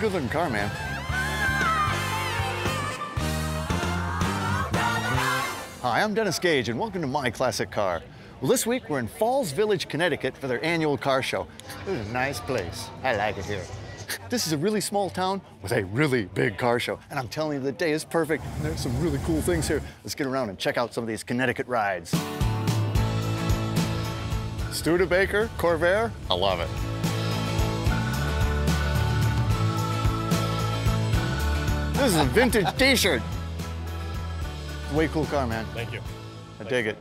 good looking car, man. Hi, I'm Dennis Gage, and welcome to My Classic Car. Well, this week we're in Falls Village, Connecticut for their annual car show. This is a nice place. I like it here. This is a really small town with a really big car show, and I'm telling you, the day is perfect. There's some really cool things here. Let's get around and check out some of these Connecticut rides. Studebaker, Corvair, I love it. This is a vintage t-shirt. Way cool car, man. Thank you. I dig it.